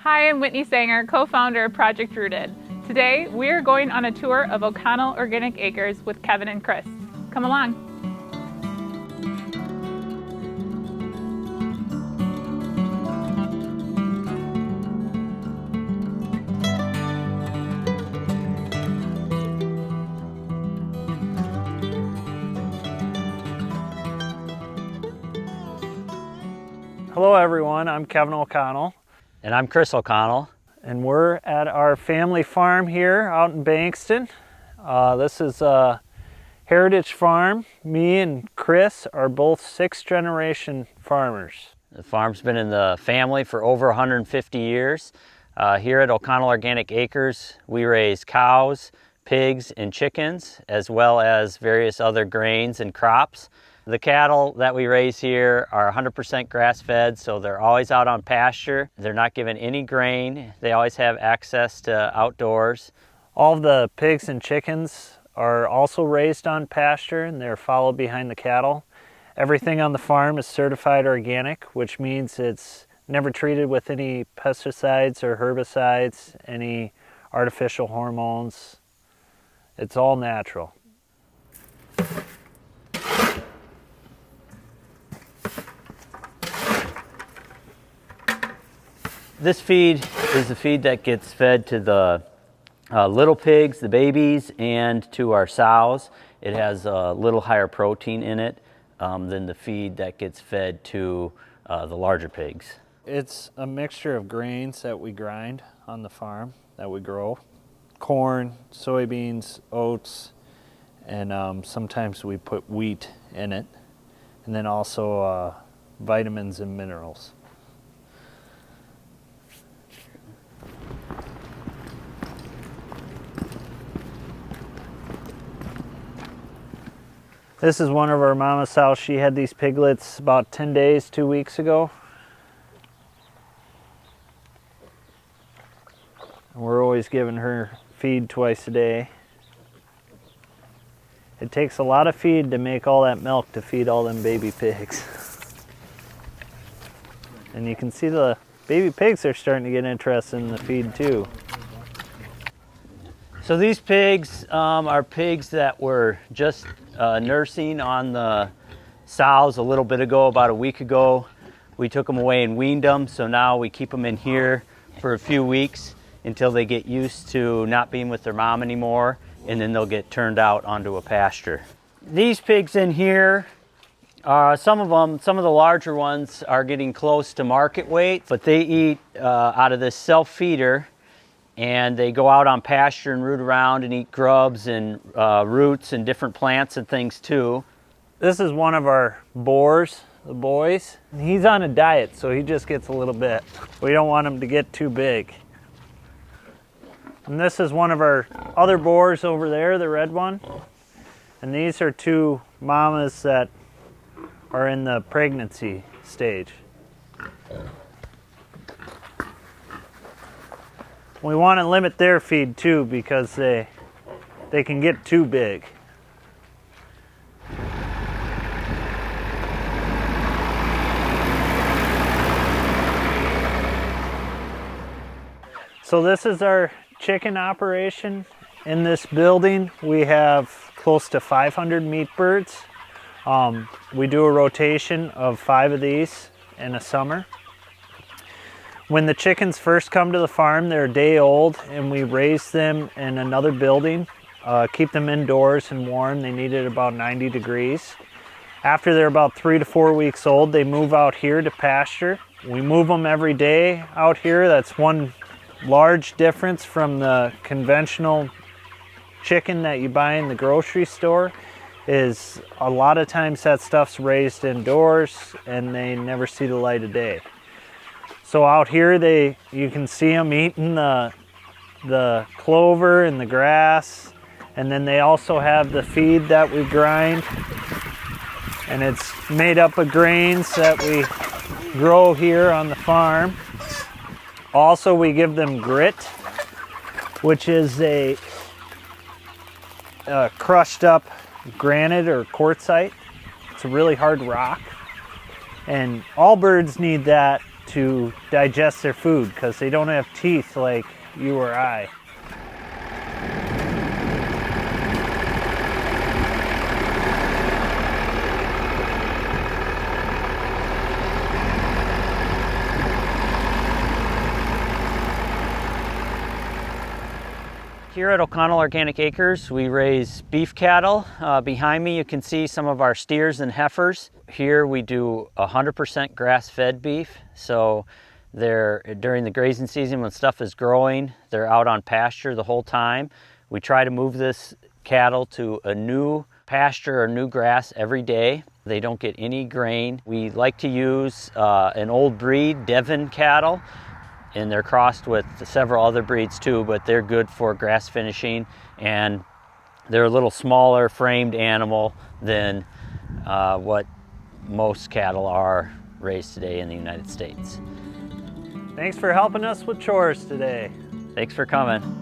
Hi, I'm Whitney Sanger, co-founder of Project Rooted. Today, we are going on a tour of O'Connell Organic Acres with Kevin and Chris. Come along. Hello everyone, I'm Kevin O'Connell. And I'm Chris O'Connell. And we're at our family farm here out in Bankston. This is a heritage farm. Me and Chris are both 6th generation farmers. The farm's been in the family for over 150 years. Here at O'Connell Organic Acres, we raise cows, pigs, and chickens, as well as various other grains and crops. The cattle that we raise here are 100% grass-fed, so they're always out on pasture. They're not given any grain. They always have access to outdoors. All of the pigs and chickens are also raised on pasture, and they're followed behind the cattle. Everything on the farm is certified organic, which means it's never treated with any pesticides or herbicides, any artificial hormones. It's all natural. This feed is the feed that gets fed to the little pigs, the babies, and to our sows. It has a little higher protein in it than the feed that gets fed to the larger pigs. It's a mixture of grains that we grind on the farm, that we grow. Corn, soybeans, oats, and sometimes we put wheat in it. And then also vitamins and minerals. This is one of our mama sows. She had these piglets about 10 days, 2 weeks ago. And we're always giving her feed twice a day. It takes a lot of feed to make all that milk to feed all them baby pigs. And you can see the baby pigs are starting to get interested in the feed too. So these pigs are pigs that were just nursing on the sows a little bit ago, about a week ago. We took them away and weaned them, so now we keep them in here for a few weeks until they get used to not being with their mom anymore, and then they'll get turned out onto a pasture. These pigs in here, some of the larger ones are getting close to market weight, but they eat out of this self-feeder, and they go out on pasture and root around and eat grubs and roots and different plants and things too. This is one of our boars, the boys. He's on a diet, so he just gets a little bit. We don't want him to get too big. And this is one of our other boars over there, the red one. And these are two mamas that are in the pregnancy stage. We want to limit their feed too because they can get too big. So this is our chicken operation. In this building we have close to 500 meat birds. We do a rotation of 5 of these in a summer. When the chickens first come to the farm, they're a day old, and we raise them in another building, keep them indoors and warm. They need it about 90 degrees. After they're about 3 to 4 weeks old, they move out here to pasture. We move them every day out here. That's one large difference from the conventional chicken that you buy in the grocery store, is a lot of times that stuff's raised indoors and they never see the light of day. So out here you can see them eating the clover and the grass, and then they also have the feed that we grind, and it's made up of grains that we grow here on the farm. Also, we give them grit, which is a crushed up granite or quartzite. It's a really hard rock, and all birds need that to digest their food because they don't have teeth like you or I. Here at O'Connell Organic Acres, we raise beef cattle. Behind me, you can see some of our steers and heifers. Here we do 100% grass-fed beef. So during the grazing season when stuff is growing, they're out on pasture the whole time. We try to move this cattle to a new pasture or new grass every day. They don't get any grain. We like to use an old breed, Devon cattle, and they're crossed with several other breeds too, but they're good for grass finishing, and they're a little smaller framed animal than what most cattle are raised today in the United States. Thanks for helping us with chores today. Thanks for coming.